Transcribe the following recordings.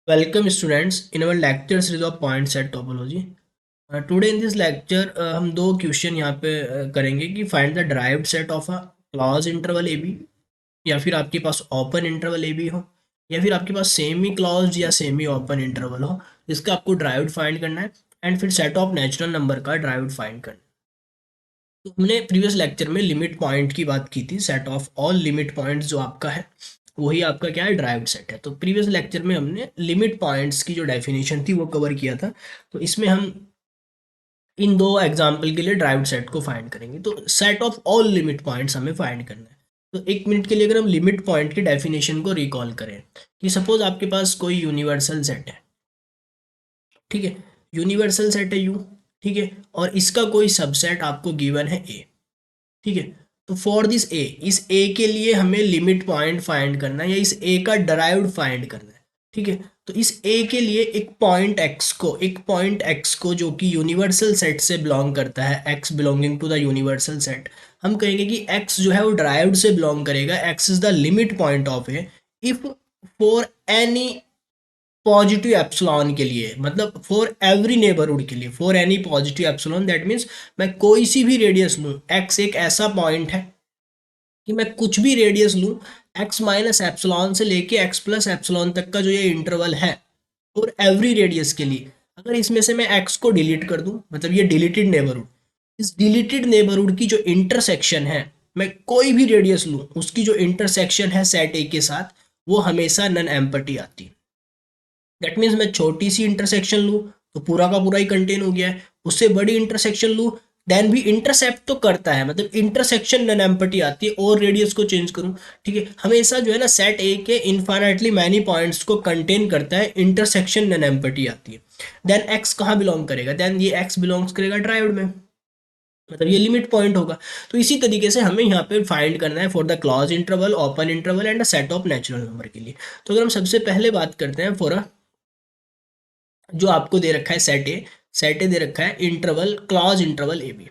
Welcome students in our lecture series of point set topology. Today in this lecture हम दो question यहाँ पे करेंगे कि find the derived set of a closed interval a b, या फिर आपके पास ओपन इंटरवल ए बी हो, या फिर आपके पास सेमी क्लॉज या सेमी ओपन इंटरवल हो, जिसका आपको derived फाइंड करना है एंड फिर सेट ऑफ नेचुरल नंबर का derived फाइंड करना है। तो हमने प्रीवियस लेक्चर में लिमिट पॉइंट की बात की थी। Set of all limit points जो आपका है वही आपका क्या है, ड्राइव्ड सेट है। तो प्रीवियस लेक्चर में हमने लिमिट पॉइंट्स की जो डेफिनेशन थी वो कवर किया था। तो इसमें हम इन दो एग्जाम्पल के लिए ड्राइव्ड सेट को फाइंड करेंगे। तो set of all limit points हमें फाइंड करना है। तो एक मिनट के लिए अगर हम लिमिट पॉइंट की डेफिनेशन को रिकॉल करें कि सपोज आपके पास कोई यूनिवर्सल सेट है, ठीक है, यूनिवर्सल सेट है यू, ठीक है, और इसका कोई सबसेट आपको गिवन है ए, ठीक है। तो फॉर दिस ए, इस ए के लिए हमें लिमिट पॉइंट फाइंड करना है या इस ए का डराइव्ड फाइंड करना है, ठीक है। तो इस ए के लिए एक पॉइंट एक्स को जो कि यूनिवर्सल सेट से बिलोंग करता है, x belonging to the universal set, हम कहेंगे कि एक्स जो है वो डराइव्ड से बिलोंग करेगा। X is the limit point of A if for any positive epsilon के लिए, मतलब फॉर एवरी नेबरहुड के लिए, for any positive epsilon, that means मैं कोई सी भी रेडियस लूँ, एक्स एक ऐसा पॉइंट है कि मैं कुछ भी रेडियस लूँ, एक्स माइनस एप्सिलॉन से लेके एक्स प्लस एप्सिलॉन तक का जो ये इंटरवल है फॉर एवरी रेडियस के लिए, अगर इसमें से मैं एक्स को डिलीट कर दूँ, मतलब ये डिलीटेड नेबरहुड, इस डिलीटेड नेबरहुड की जो इंटरसेक्शन है, मैं कोई भी रेडियस लूँ उसकी जो इंटरसेक्शन है सेट ए के साथ, वो हमेशा नन एम्पटी आती है। दैट मीन्स मैं छोटी सी इंटरसेक्शन लूँ तो पूरा का पूरा ही कंटेन हो गया है, उससे बड़ी इंटरसेक्शन लूँ देन भी इंटरसेप्ट तो करता है, मतलब इंटरसेक्शन नन एम्पटी आती है, और रेडियस को चेंज करूँ, ठीक है, हमेशा जो है ना सेट ए के इनफाइनाइटली मैनी पॉइंट्स को कंटेन करता है, इंटरसेक्शन नन एम्पटी आती है। देन एक्स कहाँ बिलोंग करेगा, देन ये एक्स बिलोंग्स करेगा ड्राइव्ड में, मतलब ये लिमिट पॉइंट होगा। तो इसी तरीके से हमें यहाँ पे फाइंड करना है for the clause interval, open interval and set of natural number के लिए। तो अगर हम सबसे पहले बात करते हैं फॉर जो आपको दे रखा है सेट ए दे रखा है interval, closed interval a b.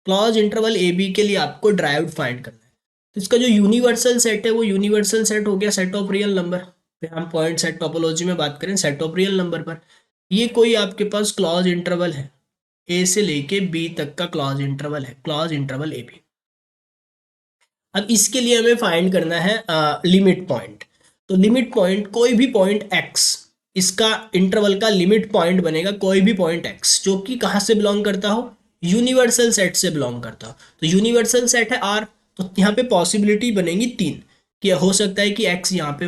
Closed interval a b के लिए आपको ड्राइव्ड फाइंड करना है। तो इसका जो यूनिवर्सल सेट है वो यूनिवर्सल सेट हो गया सेट ऑफ रियल नंबर। फिर हम पॉइंट सेट टोपोलॉजी में बात करें सेट ऑफ रियल नंबर पर, ये कोई आपके पास क्लॉज इंटरवल है, ए से लेके बी तक का क्लॉज इंटरवल है, क्लॉज इंटरवल ए बी। अब इसके लिए हमें फाइंड करना है लिमिट पॉइंट। तो लिमिट पॉइंट कोई भी पॉइंट एक्स, इसका इंटरवल का लिमिट पॉइंट बनेगा कोई भी पॉइंट एक्स जो कि कहाँ से बिलोंग करता हो, यूनिवर्सल सेट से बिलोंग करता हो। तो यूनिवर्सल सेट है आर, तो यहाँ पे पॉसिबिलिटी बनेगी तीन, कि हो सकता है कि एक्स यहाँ पे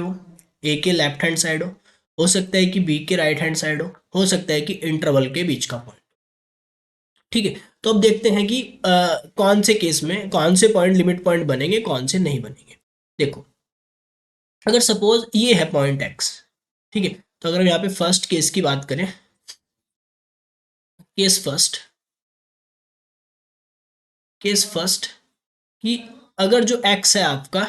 ए के लेफ्ट हैंड साइड हो सकता है कि बी के राइट हैंड साइड हो सकता है कि इंटरवल के बीच का पॉइंट, ठीक है। तो अब देखते हैं कि कौन से केस में कौन से पॉइंट लिमिट पॉइंट बनेंगे, कौन से नहीं बनेंगे। देखो, अगर सपोज ये है पॉइंट एक्स, ठीक है, तो अगर हम यहाँ पे फर्स्ट केस की बात करें, केस फर्स्ट, केस फर्स्ट, कि अगर जो एक्स है आपका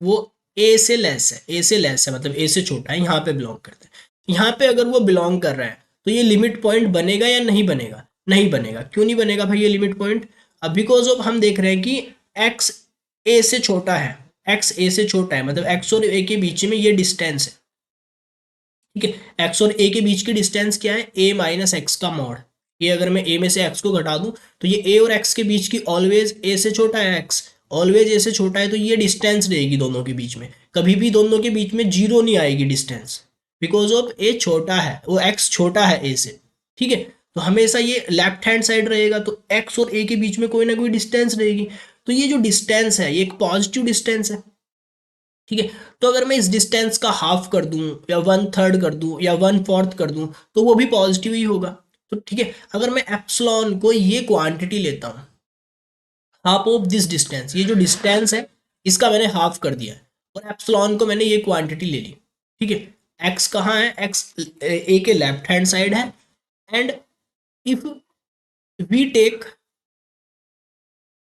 वो ए से लेस है, ए से लेस है मतलब ए से छोटा है, यहाँ पे बिलोंग करता है, यहाँ पे अगर वो बिलोंग कर रहा है तो ये लिमिट पॉइंट बनेगा या नहीं बनेगा, नहीं बनेगा। क्यों नहीं बनेगा भाई ये लिमिट पॉइंट, अब बिकॉज ऑफ हम देख रहे हैं कि एक्स ए से छोटा है, एक्स ए से छोटा है, मतलब एक्स और ए के बीच में ये डिस्टेंस है, ठीक है। एक्स और ए के बीच की डिस्टेंस क्या है, ए माइनस एक्स का मॉड। ये अगर मैं ए में से एक्स को घटा दूं तो ये ए और एक्स के बीच की ऑलवेज ए से छोटा है, एक्स ऑलवेज ए से छोटा है, तो ये डिस्टेंस रहेगी दोनों के बीच में, कभी भी दोनों के बीच में जीरो नहीं आएगी डिस्टेंस, बिकॉज ऑफ ए छोटा है, वो एक्स छोटा है ए से, ठीक है। तो हमेशा ये लेफ्ट हैंड साइड रहेगा, तो एक्स और ए के बीच में कोई ना कोई डिस्टेंस रहेगी। तो ये जो डिस्टेंस है ये एक पॉजिटिव डिस्टेंस है, ठीक है। तो अगर मैं इस डिस्टेंस का हाफ कर दूं या वन थर्ड कर दूं या वन फोर्थ कर दूं तो वो भी पॉजिटिव ही होगा। तो ठीक है, अगर मैं एप्सिलॉन को ये क्वांटिटी लेता हूं, हाफ ऑफ दिस डिस्टेंस, ये जो डिस्टेंस है इसका मैंने हाफ कर दिया है, और एप्सिलॉन को मैंने ये क्वांटिटी ले ली, ठीक है। एक्स कहाँ है, एक्स ए के लेफ्ट हैंड साइड है, and if we take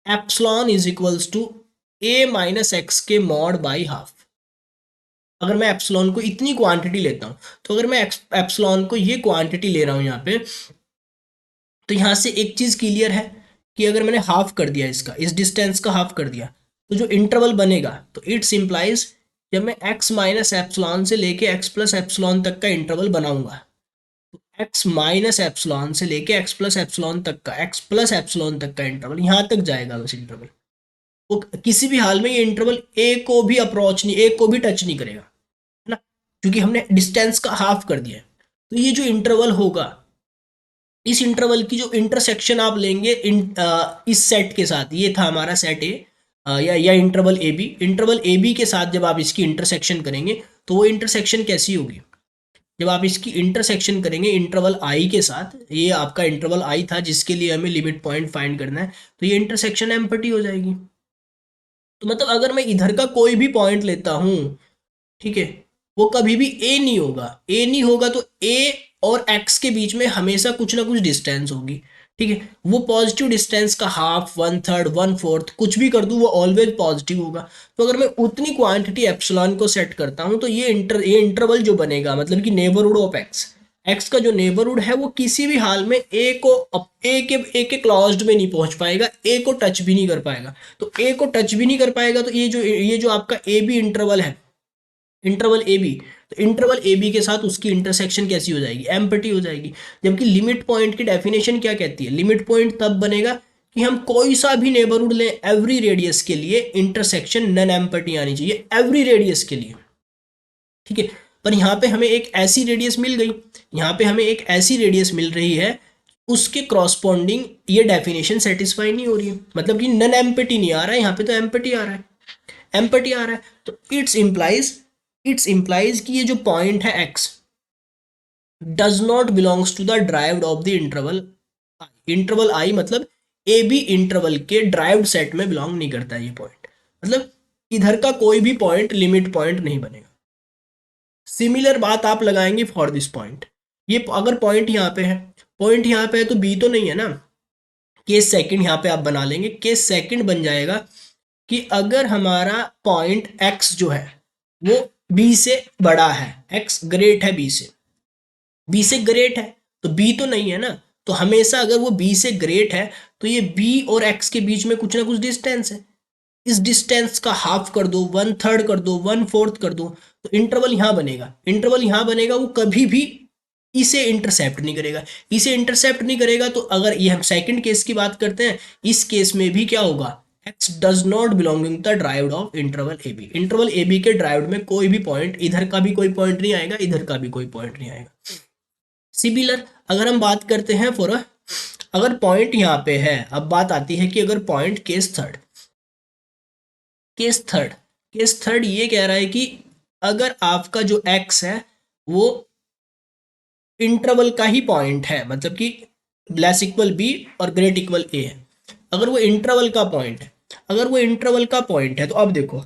epsilon is equals to a minus x के मॉड बाई हाफ, अगर मैं एप्सिलॉन को इतनी क्वांटिटी लेता हूँ, तो अगर मैं एप्सिलॉन को ये क्वांटिटी ले रहा हूँ यहाँ पे, तो यहाँ से एक चीज़ क्लियर है कि अगर मैंने हाफ कर दिया इसका, इस डिस्टेंस का हाफ कर दिया, तो जो इंटरवल बनेगा तो इट्स इम्प्लाइज जब मैं x माइनस एप्सिलॉन से लेके x प्लस एप्सिलॉन तक का इंटरवल बनाऊंगा, तो x माइनस एप्सिलॉन से लेके x प्लस एप्सिलॉन तक का, x प्लस एप्सिलॉन तक का इंटरवल, यहाँ तक जाएगा बस इंटरवल। वो किसी भी हाल में ये इंटरवल a को भी अप्रोच नहीं, a को भी टच नहीं करेगा, है ना, क्योंकि हमने डिस्टेंस का हाफ कर दिया है। तो ये जो इंटरवल होगा, इस इंटरवल की जो इंटरसेक्शन आप लेंगे इस सेट के साथ, ये था हमारा सेट ए, या इंटरवल ए बी के साथ जब आप इसकी इंटरसेक्शन करेंगे, तो वो इंटरसेक्शन कैसी होगी, जब आप इसकी इंटरसेक्शन करेंगे इंटरवल आई के साथ, ये आपका इंटरवल आई था जिसके लिए हमें लिमिट पॉइंट फाइंड करना है, तो ये इंटरसेक्शन एम्प्टी हो जाएगी। तो मतलब अगर मैं इधर का कोई भी पॉइंट लेता हूँ, ठीक है, वो कभी भी ए नहीं होगा, ए नहीं होगा तो ए और एक्स के बीच में हमेशा कुछ ना कुछ डिस्टेंस होगी, ठीक है, वो पॉजिटिव डिस्टेंस का half, one third, one fourth कुछ भी कर दूं वो ऑलवेज पॉजिटिव होगा। तो अगर मैं उतनी क्वांटिटी एप्सिलॉन को सेट करता हूं तो ये इंटरवल जो बनेगा, मतलब कि नेबरहुड ऑफ एक्स, एक्स का जो नेबरहुड है वो किसी भी हाल में ए के क्लॉज्ड में नहीं पहुंच पाएगा, ए को टच भी नहीं कर पाएगा। तो ए को टच भी नहीं कर पाएगा तो ये जो आपका ए बी इंटरवल है, इंटरवल ए बी, तो इंटरवल ए बी के साथ उसकी इंटरसेक्शन कैसी हो जाएगी, एम्प्टी हो जाएगी। जबकि लिमिट पॉइंट की डेफिनेशन क्या कहती है, लिमिट पॉइंट तब बनेगा कि हम कोई सा भी नेबरहुड लें, एवरी रेडियस के लिए इंटरसेक्शन नन एम्प्टी आनी चाहिए, एवरी रेडियस के लिए, ठीक है। पर यहाँ पे हमें एक ऐसी रेडियस मिल गई, यहाँ पे हमें एक ऐसी रेडियस मिल रही है, उसके क्रॉसपॉन्डिंग ये डेफिनेशन सेटिस्फाई नहीं हो रही है, मतलब कि नन एम्प्टी नहीं आ रहा है, यहाँ पे तो एम्प्टी आ रहा है, एम्प्टी आ रहा है। तो इट्स इम्प्लाइज कि ये जो पॉइंट है x does not belongs to the derived of the interval I, मतलब ए बी इंटरवल के ड्राइव्ड सेट में बिलोंग नहीं करता है ये पॉइंट, मतलब इधर का कोई भी पॉइंट लिमिट पॉइंट नहीं बनेगा। सिमिलर बात आप लगाएंगे फॉर दिस पॉइंट, ये अगर पॉइंट यहाँ पे है, पॉइंट यहाँ पे है तो बी तो नहीं है ना, केस सेकंड यहाँ पे आप बना लेंगे, केस सेकंड बन जाएगा कि अगर हमारा पॉइंट x जो है वो b से बड़ा है, x ग्रेट है b से ग्रेट है, तो b तो नहीं है ना, तो हमेशा अगर वो b से ग्रेट है तो ये b और x के बीच में कुछ ना कुछ डिस्टेंस है, इस डिस्टेंस का हाफ कर दो, वन थर्ड कर दो, वन फोर्थ कर दो, तो इंटरवल यहाँ बनेगा, इंटरवल यहाँ बनेगा, वो कभी भी इसे इंटरसेप्ट नहीं करेगा, इसे इंटरसेप्ट नहीं करेगा। तो अगर ये हम सेकंड केस की बात करते हैं, इस केस में भी क्या होगा, x does not belonging the derived of interval a b के ड्राइव्ड में कोई भी पॉइंट, इधर का भी कोई पॉइंट नहीं आएगा, इधर का भी कोई पॉइंट नहीं आएगा। सिमिलर अगर हम बात करते हैं फॉर अगर पॉइंट यहाँ पे है, अब बात आती है कि अगर पॉइंट केस थर्ड ये कह रहा है कि अगर आपका जो x है वो इंटरवल का ही पॉइंट है, मतलब कि लेस इक्वल बी और ग्रेट इक्वल ए है, अगर वो इंटरवल का पॉइंट है, अगर वो इंटरवल का पॉइंट है तो अब देखो,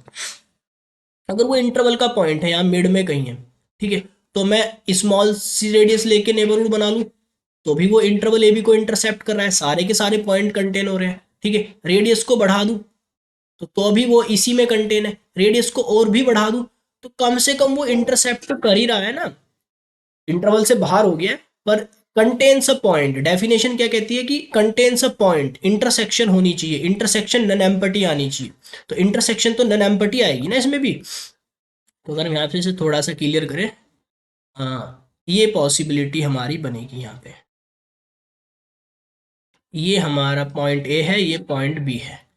अगर वो इंटरवल का पॉइंट है यहाँ मिड में कहीं है, ठीक है, तो मैं स्मॉल सी रेडियस लेके नेबरहुड बना लूँ तो भी वो इंटरवल ए बी को इंटरसेप्ट कर रहा है, सारे के सारे पॉइंट कंटेन हो रहे हैं, ठीक है, रेडियस को बढ़ा दूँ तो भी वो इसी में कंटेन है, रेडियस को और भी बढ़ा दूँ तो कम से कम वो इंटरसेप्ट तो कर ही रहा है ना, इंटरवल से बाहर हो गया है, पर कंटेन्स अ पॉइंट, डेफिनेशन क्या कहती है कि कंटेन्स अ पॉइंट, इंटरसेक्शन होनी चाहिए, इंटरसेक्शन नन एम्प्टी आनी चाहिए, तो इंटरसेक्शन तो नन एम्प्टी आएगी ना इसमें भी। तो अगर हम यहाँ पे से थोड़ा सा क्लियर करें, हाँ ये पॉसिबिलिटी हमारी बनेगी यहाँ पे, ये हमारा पॉइंट ए है, ये पॉइंट बी है,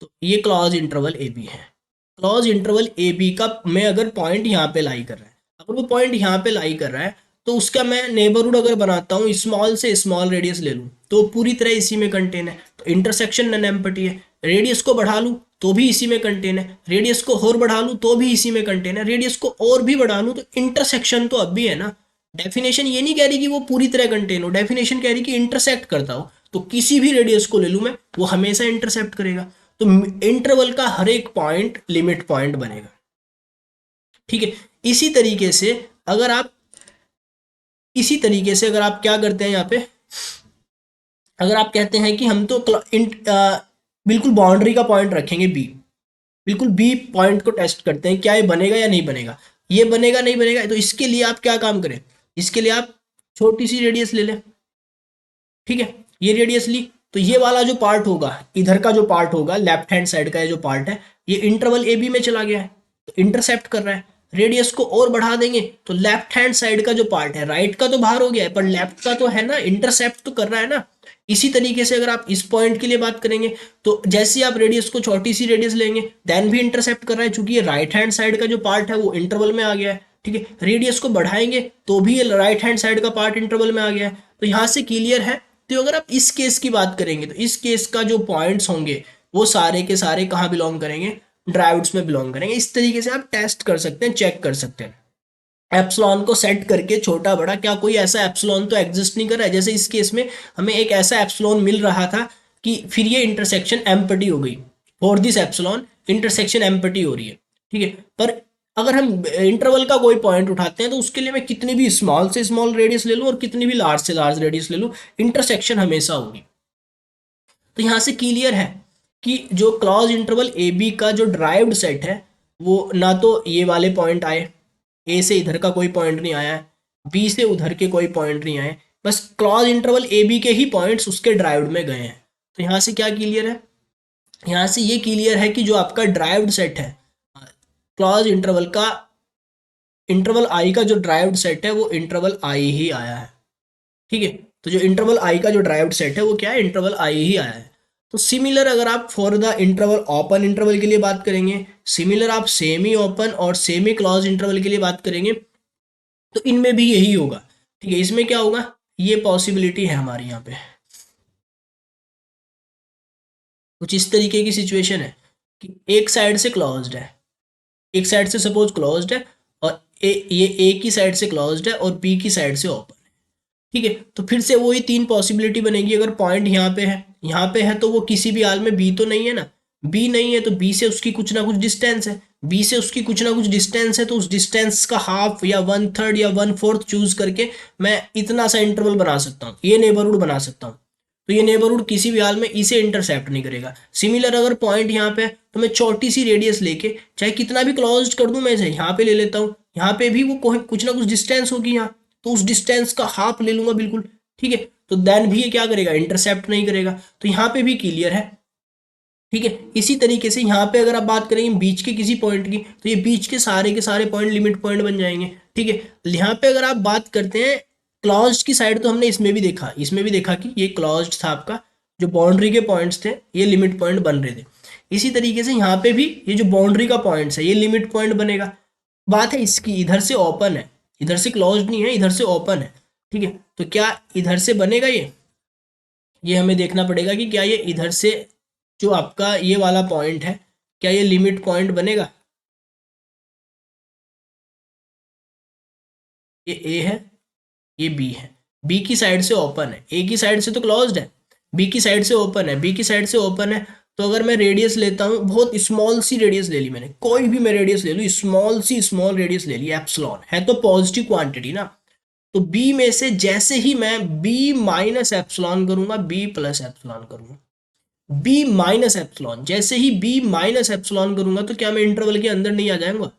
तो ये क्लॉज इंटरवल ए बी है, क्लॉज इंटरवल ए बी का मैं अगर पॉइंट यहाँ पे लाई कर रहा है, अगर वो पॉइंट यहाँ पे लाई कर रहा है तो उसका मैं नेबरहुड अगर बनाता हूँ, स्मॉल से स्मॉल रेडियस ले लूँ तो पूरी तरह इसी में कंटेन है, तो इंटरसेक्शन नन एम्प्टी है, रेडियस को बढ़ा लूँ तो भी इसी में कंटेन है, रेडियस को और बढ़ा लूँ तो भी इसी में कंटेन है, रेडियस को और भी बढ़ा लूँ तो इंटरसेक्शन तो अब भी है ना। डेफिनेशन ये नहीं कह रही कि वो पूरी तरह कंटेन हो, डेफिनेशन कह रही कि इंटरसेक्ट करता हो, तो किसी भी रेडियस को ले लूँ मैं वो हमेशा इंटरसेप्ट करेगा, तो इंटरवल का हर एक पॉइंट लिमिट पॉइंट बनेगा, ठीक है। इसी तरीके से अगर आप अगर आप क्या करते हैं यहाँ पे, अगर आप कहते हैं कि हम तो बिल्कुल बाउंड्री का पॉइंट रखेंगे बी, बिल्कुल बी पॉइंट को टेस्ट करते हैं क्या ये बनेगा या नहीं बनेगा, ये बनेगा नहीं बनेगा, तो इसके लिए आप क्या काम करें, इसके लिए आप छोटी सी रेडियस ले लें, ठीक है, ये रेडियस ली तो ये वाला जो पार्ट होगा, इधर का जो पार्ट होगा लेफ्ट हैंड साइड का जो पार्ट है, ये इंटरवल ए बी में चला गया है, तो इंटरसेप्ट कर रहा है। रेडियस को और बढ़ा देंगे तो लेफ्ट हैंड साइड का जो पार्ट है, राइट का तो बाहर हो गया है पर लेफ्ट का तो है ना, इंटरसेप्ट तो कर रहा है ना। इसी तरीके से अगर आप इस पॉइंट के लिए बात करेंगे तो जैसे आप रेडियस को छोटी सी रेडियस लेंगे देन भी इंटरसेप्ट कर रहा है, चूंकि ये राइट हैंड साइड का जो पार्ट है वो इंटरवल में आ गया है। ठीक है, रेडियस को बढ़ाएंगे तो भी ये राइट हैंड साइड का पार्ट इंटरवल में आ गया है। तो यहां से क्लियर है। तो अगर आप इस केस की बात करेंगे तो इस केस का जो पॉइंट्स होंगे वो सारे के सारे कहाँ बिलोंग करेंगे, ड्राइव्ड्स में बिलोंग करेंगे। इस तरीके से आप टेस्ट कर सकते हैं, चेक कर सकते हैं। एप्सिलॉन को सेट करके छोटा बड़ा, क्या कोई ऐसा एप्सिलॉन तो एग्जिस्ट नहीं कर रहा है। जैसे इस केस में हमें एक ऐसा एप्सिलॉन मिल रहा था कि फिर ये इंटरसेक्शन एम्प्टी हो गई, for this epsilon intersection empty हो रही है। ठीक है, पर अगर हम इंटरवल का कोई पॉइंट उठाते हैं तो उसके लिए मैं कितनी भी स्मॉल से स्मॉल रेडियस ले लूँ और कितनी भी लार्ज से लार्ज रेडियस ले लूँ, इंटरसेक्शन हमेशा होगी। तो यहाँ से क्लियर है कि जो क्लॉज इंटरवल ए बी का जो ड्राइव्ड सेट है वो ना तो ये वाले पॉइंट आए, ए से इधर का कोई पॉइंट नहीं आया है, बी से उधर के कोई पॉइंट नहीं आए, बस क्लॉज इंटरवल ए बी के ही पॉइंट्स उसके ड्राइव्ड में गए हैं। तो यहाँ से क्या क्लियर है, यहाँ से ये क्लियर है कि जो आपका ड्राइव्ड सेट है क्लॉज इंटरवल का, इंटरवल आई का जो ड्राइव्ड सेट है वो इंटरवल आई ही आया है। ठीक है, तो जो इंटरवल आई का जो ड्राइव्ड सेट है वो क्या है, इंटरवल आई ही आया है। तो सिमिलर अगर आप for the interval open interval के लिए बात करेंगे, सिमिलर आप सेमी ओपन और सेमी क्लोज इंटरवल के लिए बात करेंगे तो इनमें भी यही होगा। ठीक है, इसमें क्या होगा, ये पॉसिबिलिटी है हमारे यहाँ पे। कुछ इस तरीके की सिचुएशन है कि एक साइड से क्लोज्ड है, एक साइड से सपोज क्लोज्ड है और ये ए की साइड से क्लोज्ड है और बी की साइड से ओपन। ठीक है, तो फिर से वही तीन पॉसिबिलिटी बनेगी। अगर पॉइंट यहाँ पे है, यहाँ पे है तो वो किसी भी हाल में बी तो नहीं है ना, बी नहीं है तो बी से उसकी कुछ ना कुछ डिस्टेंस है, बी से उसकी कुछ ना कुछ डिस्टेंस है तो उस डिस्टेंस का हाफ या 1/3 या 1/4 चूज करके मैं इतना सा इंटरवल बना सकता हूँ, ये नेबरहुड बना सकता हूँ। तो ये नेबरहुड किसी भी हाल में इसे इंटरसेप्ट नहीं करेगा। सिमिलर अगर पॉइंट यहाँ पे है तो मैं छोटी सी रेडियस लेके चाहे कितना भी क्लोज कर दूं, मैं इसे यहाँ पे ले लेता हूँ, यहाँ पे भी वो कुछ ना कुछ डिस्टेंस होगी यहाँ, तो उस डिस्टेंस का हाफ ले लूंगा बिल्कुल। ठीक है, तो देन भी ये क्या करेगा, इंटरसेप्ट नहीं करेगा। तो यहाँ पे भी क्लियर है। ठीक है, इसी तरीके से यहाँ पे अगर आप बात करेंगे बीच के किसी पॉइंट की तो ये बीच के सारे पॉइंट लिमिट पॉइंट बन जाएंगे। ठीक है, यहाँ पे अगर आप बात करते हैं क्लॉज की साइड तो हमने इसमें भी देखा, इसमें भी देखा कि ये क्लॉज था आपका, जो बाउंड्री के पॉइंट्स थे ये लिमिट पॉइंट बन रहे थे। इसी तरीके से यहाँ पे भी ये जो बाउंड्री का पॉइंट्स है ये लिमिट पॉइंट बनेगा। बात है इसकी, इधर से ओपन है, इधर से क्लोज नहीं है, इधर से ओपन है। ठीक है, तो क्या इधर से बनेगा ये हमें देखना पड़ेगा कि क्या ये इधर से जो आपका ये वाला पॉइंट है क्या ये लिमिट पॉइंट बनेगा। ये ए है, ये बी है, बी की साइड से ओपन है, ए की साइड से तो क्लोज्ड है, बी की साइड से ओपन है, बी की साइड से ओपन है। तो अगर मैं रेडियस लेता हूँ, बहुत स्मॉल सी रेडियस ले ली मैंने, कोई भी मैं रेडियस ले लूँ, स्मॉल रेडियस ले ली, एप्सिलॉन है तो पॉजिटिव क्वांटिटी ना, तो बी में से जैसे ही मैं बी माइनस एप्सिलॉन करूंगा, बी प्लस एप्सिलॉन करूंगा, बी माइनस एप्सिलॉन, जैसे ही बी माइनस एप्सिलॉन करूंगा तो क्या मैं इंटरवल के अंदर नहीं आ जाऊंगा,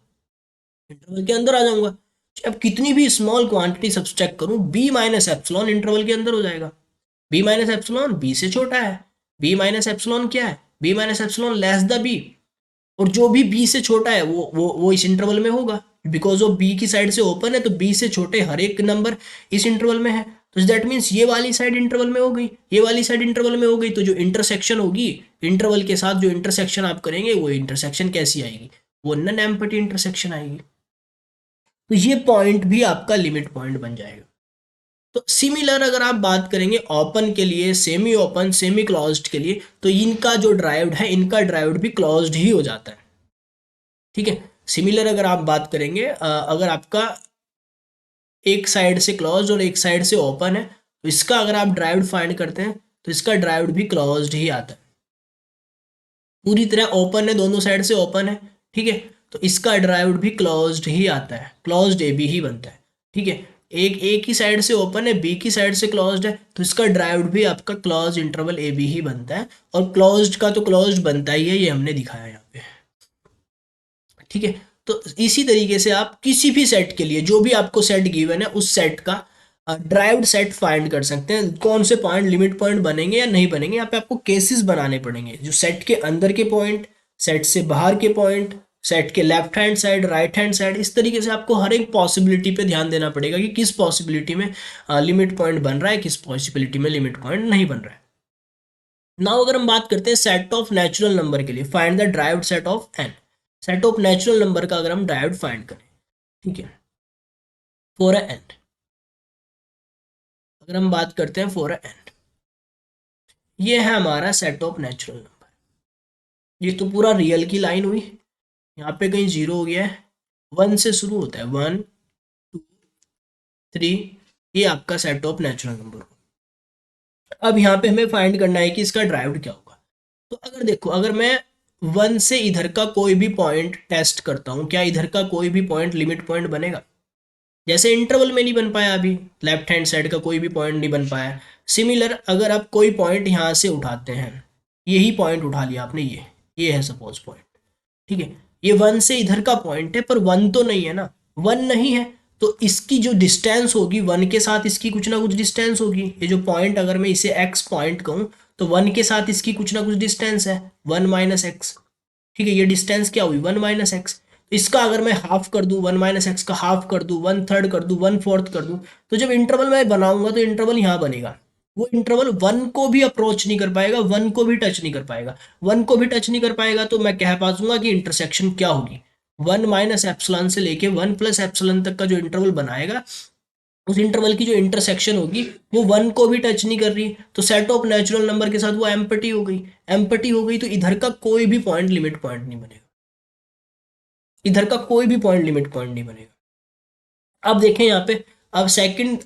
इंटरवल के अंदर आ जाऊंगा। अब कितनी भी स्मॉल क्वांटिटी सब्सट्रैक्ट करूं, बी माइनस एप्सिलॉन इंटरवल के अंदर हो जाएगा। बी माइनस एप्सिलॉन बी से छोटा है, बी माइनस एप्सिलॉन क्या है, b minus epsilon less the b, और जो भी बी से छोटा है वो इस इंटरवल में होगा, बिकॉज ऑफ बी की साइड से ओपन है तो बी से छोटे हर एक नंबर इस इंटरवल में है। तो दैट मीन्स ये वाली साइड इंटरवल में हो गई, ये वाली साइड इंटरवल में हो गई, तो जो इंटरसेक्शन होगी इंटरवल के साथ, जो इंटरसेक्शन आप करेंगे वो इंटरसेक्शन कैसी आएगी, वो नन एम्प्टी इंटरसेक्शन आएगी। तो ये पॉइंट भी आपका लिमिट पॉइंट बन जाएगा। तो सिमिलर अगर आप बात करेंगे ओपन के लिए, सेमी ओपन, सेमी क्लोज्ड के लिए, तो इनका जो ड्राइव्ड है, इनका ड्राइव्ड भी क्लोज्ड ही हो जाता है। ठीक है, सिमिलर अगर आप बात करेंगे अगर आपका एक साइड से क्लोज्ड और एक साइड से ओपन है तो इसका अगर आप ड्राइव्ड फाइंड करते हैं तो इसका ड्राइव्ड भी क्लोज्ड ही आता है, पूरी तरह ओपन है, दोनों साइड से ओपन है। ठीक है, तो इसका ड्राइव्ड भी क्लोज्ड ही आता है, क्लोज्ड ए बी ही बनता है। ठीक है, एक ए की साइड से ओपन है, बी की साइड से क्लोज्ड है, तो इसका ड्राइव्ड भी आपका क्लोज इंटरवल ए बी ही बनता है, और क्लोज्ड का तो क्लोज्ड बनता ही है, ये हमने दिखाया यहाँ पे। ठीक है, तो इसी तरीके से आप किसी भी सेट के लिए, जो भी आपको सेट गिवन है उस सेट का ड्राइव्ड सेट फाइंड कर सकते हैं, कौन से पॉइंट लिमिट पॉइंट बनेंगे या नहीं बनेंगे। यहाँ पे आपको केसेस बनाने पड़ेंगे, जो सेट के अंदर के पॉइंट, सेट से बाहर के पॉइंट, सेट के left hand side, right hand side, इस तरीके से आपको हर एक पॉसिबिलिटी पे ध्यान देना पड़ेगा कि किस पॉसिबिलिटी में लिमिट पॉइंट बन रहा है, किस पॉसिबिलिटी में लिमिट पॉइंट नहीं बन रहा है। नाउ अगर हम बात करते हैं सेट ऑफ नेचुरल नंबर के लिए, find the derived set of n. Set of natural number का अगर हम ड्राइव्ड फाइंड करें, ठीक है, फॉर एन, अगर हम बात करते हैं फॉर एन, ये है हमारा सेट ऑफ नेचुरल नंबर। ये तो पूरा रियल की लाइन हुई, यहाँ पे कहीं जीरो हो गया है, 1 से शुरू होता है, 1 2 3, ये आपका सेट ऑफ नेचुरल नंबर। अब यहाँ पे हमें फाइंड करना है कि इसका ड्राइव्ड क्या होगा। तो अगर देखो, अगर मैं 1 से इधर का कोई भी पॉइंट टेस्ट करता हूँ, क्या इधर का कोई भी पॉइंट लिमिट पॉइंट बनेगा? जैसे इंटरवल में नहीं बन पाया, अभी लेफ्ट हैंड साइड का कोई भी पॉइंट नहीं बन पाया। सिमिलर अगर आप कोई पॉइंट यहाँ से उठाते हैं, यही पॉइंट उठा लिया आपने, ये है सपोज पॉइंट, ठीक है, ये 1 से इधर का पॉइंट है, पर 1 तो नहीं है ना, 1 नहीं है, तो इसकी जो डिस्टेंस होगी 1 के साथ इसकी कुछ ना कुछ डिस्टेंस होगी। ये जो पॉइंट, अगर मैं इसे x पॉइंट कहूँ, तो 1 के साथ इसकी कुछ ना कुछ डिस्टेंस है, 1 माइनस एक्स, ठीक है, ये डिस्टेंस क्या हुई, 1 माइनस एक्स। इसका अगर मैं हाफ कर दूं, 1 माइनस एक्स का हाफ कर दूं, 1/3 कर दूं, 1/4 कर दूं, तो जब इंटरवल मैं बनाऊंगा तो इंटरवल यहाँ बनेगा, वो इंटरवल 1 को भी अप्रोच नहीं कर पाएगा, 1 को भी टच नहीं कर पाएगा। 1 को भी टच नहीं कर पाएगा तो मैं कह पाऊंगा कि इंटरसेक्शन क्या होगी, 1 माइनस एप्सिलॉन से लेके 1 प्लस एप्सिलॉन तक का जो इंटरवल बनाएगा, उस इंटरवल की जो इंटरसेक्शन होगी वो 1 को भी टच नहीं कर रही, तो सेट ऑफ नेचुरल नंबर के साथ वो एम्पटी हो गई। एम्पटी हो गई तो इधर का कोई भी पॉइंट लिमिट पॉइंट नहीं बनेगा, इधर का कोई भी पॉइंट लिमिट पॉइंट नहीं बनेगा। अब देखें यहाँ पे, अब सेकंड,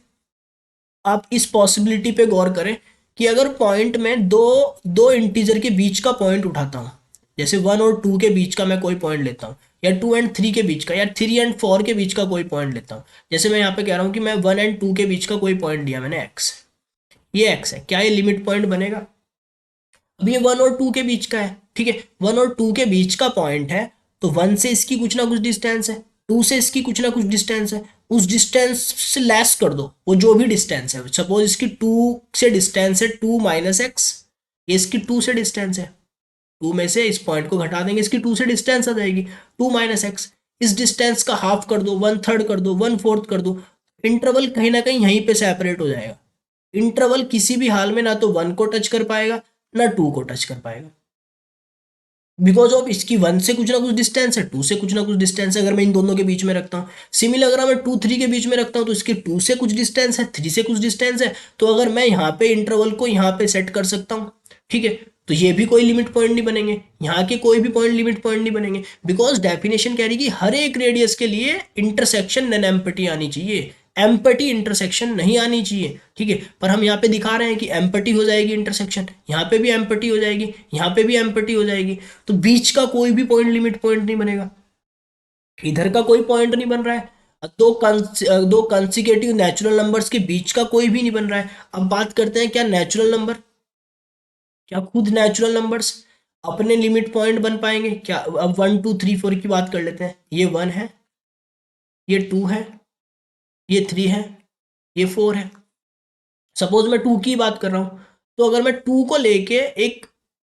आप इस पॉसिबिलिटी पे गौर करें कि अगर पॉइंट में दो दो इंटीजर के बीच का पॉइंट उठाता हूँ, जैसे 1 और 2 के बीच का मैं कोई पॉइंट लेता हूँ, या 2 एंड 3 के बीच का, या 3 एंड 4 के बीच का कोई पॉइंट लेता हूँ। जैसे मैं यहाँ पे कह रहा हूँ कि मैं 1 एंड 2 के बीच का कोई पॉइंट लिया मैंने, एक्स, ये एक्स है, क्या ये लिमिट पॉइंट बनेगा? अब ये 1 और 2 के बीच का है, ठीक है, 1 और 2 के बीच का पॉइंट है, तो 1 से इसकी कुछ ना कुछ डिस्टेंस है, 2 से इसकी कुछ ना कुछ डिस्टेंस है, उस डिस्टेंस से लेस कर दो, वो जो भी डिस्टेंस है, सपोज इसकी 2 से डिस्टेंस है 2 माइनस एक्स, ये इसकी 2 से डिस्टेंस है, 2 में से इस पॉइंट को घटा देंगे, इसकी 2 से डिस्टेंस आ जाएगी, 2 माइनस एक्स, इस डिस्टेंस का हाफ कर दो, 1/3 कर दो, 1/4 कर दो, इंटरवल कहीं ना कहीं यहीं पे सेपरेट हो जाएगा। इंटरवल किसी भी हाल में ना तो 1 को टच कर पाएगा ना 2 को टच कर पाएगा, बिकॉज ऑफ इसकी 1 से कुछ ना कुछ डिस्टेंस है, 2 से कुछ ना कुछ डिस्टेंस है, अगर मैं इन दोनों के बीच में रखता हूँ। सिमिलर अगर मैं 2 3 के बीच में रखता हूँ तो इसके 2 से कुछ डिस्टेंस है, 3 से कुछ डिस्टेंस है, तो अगर मैं यहाँ पे इंटरवल को यहाँ पे सेट कर सकता हूँ, ठीक है, तो ये भी कोई लिमिट पॉइंट नहीं बनेंगे, यहाँ के कोई भी पॉइंट लिमिट पॉइंट नहीं बनेंगे, बिकॉज डेफिनेशन कह रही कि हर एक रेडियस के लिए इंटरसेक्शन नन एम्पटी आनी चाहिए, एम्पटी इंटरसेक्शन नहीं आनी चाहिए, ठीक है। पर हम यहाँ पे दिखा रहे हैं कि एम्पटी हो जाएगी इंटरसेक्शन, यहाँ पे भी एम्पटी हो जाएगी, यहाँ पे भी एम्पटी हो जाएगी, तो बीच का कोई भी पॉइंट लिमिट पॉइंट नहीं बनेगा, इधर का कोई पॉइंट नहीं बन रहा है, दो कंसिक्यूटिव नेचुरल नंबर्स के बीच का कोई भी नहीं बन रहा है। अब बात करते हैं, क्या नेचुरल नंबर, क्या खुद नेचुरल नंबर्स अपने लिमिट पॉइंट बन पाएंगे क्या? अब 1 2 3 4 की बात कर लेते हैं, ये 1 है, ये 2 है, ये 3 है, ये 4 है, सपोज मैं 2 की बात कर रहा हूँ, तो अगर मैं 2 को लेके एक,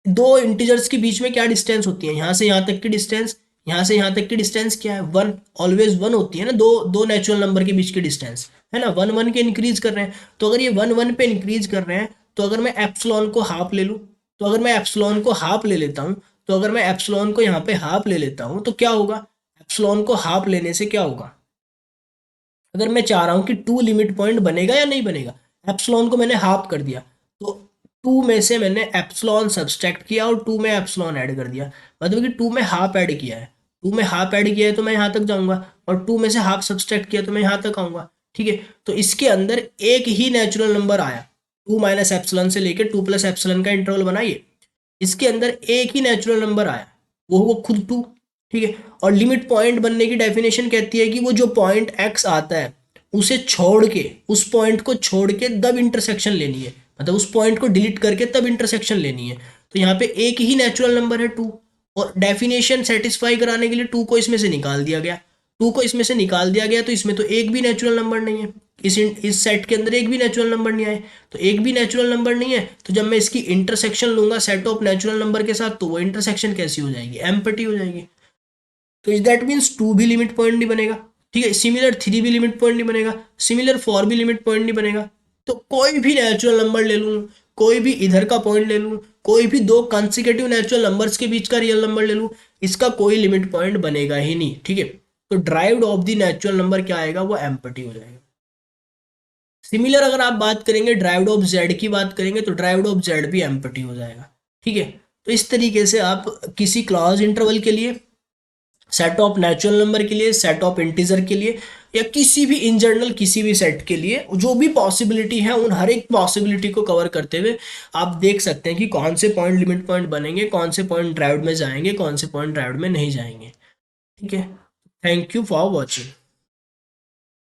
दो इंटीजर्स के बीच में क्या डिस्टेंस होती है, यहाँ से यहाँ तक की डिस्टेंस, यहाँ से यहाँ तक की डिस्टेंस क्या है, 1, ऑलवेज 1 होती है ना, दो दो नेचुरल नंबर के बीच की डिस्टेंस, है ना, 1 1 के इंक्रीज कर रहे हैं, तो अगर ये 1 1 पे इंक्रीज कर रहे हैं, तो अगर मैं एप्सिलॉन को हाफ ले लूँ, तो अगर मैं एप्सिलॉन को हाफ ले लेता हूँ, तो अगर मैं एप्सिलॉन को यहाँ पे हाफ ले लेता हूँ तो क्या होगा, एप्सिलॉन को हाफ लेने से क्या होगा, अगर मैं चाह रहा हूँ कि 2 लिमिट पॉइंट बनेगा या नहीं बनेगा, एप्सिलॉन को मैंने हाफ कर दिया, तो 2 में से मैंने एप्सिलॉन सब्सट्रैक्ट किया और 2 में एप्सिलॉन ऐड कर दिया, मतलब कि 2 में हाफ ऐड किया है, 2 में हाफ ऐड किया है तो मैं यहाँ तक जाऊँगा, और 2 में से हाफ सब्सट्रैक्ट किया तो मैं यहाँ तक आऊँगा, ठीक है। तो इसके अंदर एक ही नेचुरल नंबर आया, 2 माइनस एप्सिलॉन से लेकर 2 प्लस एप्सिलॉन का इंटरवल बनाइए, इसके अंदर एक ही नेचुरल नंबर आया, वो खुद 2, ठीक है। और लिमिट पॉइंट बनने की डेफिनेशन कहती है कि वो जो पॉइंट एक्स आता है उसे छोड़ के, उस पॉइंट को छोड़ के तब इंटरसेक्शन लेनी है, मतलब उस पॉइंट को डिलीट करके तब इंटरसेक्शन लेनी है, तो यहाँ पे एक ही नेचुरल नंबर है 2, और डेफिनेशन सेटिस्फाई कराने के लिए 2 को इसमें से निकाल दिया गया, 2 को इसमें से निकाल दिया गया, तो इसमें तो एक भी नेचुरल नंबर नहीं है, इस सेट के अंदर एक भी नेचुरल नंबर नहीं आए, तो एक भी नेचुरल नंबर नहीं है, तो जब मैं इसकी इंटरसेक्शन लूंगा सेट ऑफ नेचुरल नंबर के साथ, तो वो इंटरसेक्शन कैसी हो जाएगी, एम्पटी हो जाएगी। तो इज दैट मीन्स 2 भी लिमिट पॉइंट नहीं बनेगा, ठीक है। सिमिलर 3 भी लिमिट पॉइंट नहीं बनेगा, सिमिलर 4 भी लिमिट पॉइंट नहीं बनेगा। तो कोई भी नेचुरल नंबर ले लूँ, कोई भी इधर का पॉइंट ले लूँ, कोई भी दो कंसेक्यूटिव नेचुरल नंबर्स के बीच का रियल नंबर ले लूँ, इसका कोई लिमिट पॉइंट बनेगा ही नहीं, ठीक है। तो derived of the natural number क्या आएगा, वो एम्प्टी हो जाएगा। सिमिलर अगर आप बात करेंगे ड्राइव्ड ऑफ जेड की बात करेंगे तो ड्राइव्ड ऑफ जेड भी एम्प्टी हो जाएगा, ठीक है। तो इस तरीके से आप किसी क्लॉज इंटरवल के लिए, सेट ऑफ नेचुरल नंबर के लिए, सेट ऑफ इंटीजर के लिए, या किसी भी इन जनरल किसी भी सेट के लिए जो भी पॉसिबिलिटी है, उन हर एक पॉसिबिलिटी को कवर करते हुए आप देख सकते हैं कि कौन से पॉइंट लिमिट पॉइंट बनेंगे, कौन से पॉइंट ड्राइव्ड में जाएंगे, कौन से पॉइंट ड्राइव्ड में नहीं जाएंगे, ठीक है। Thank you for watching.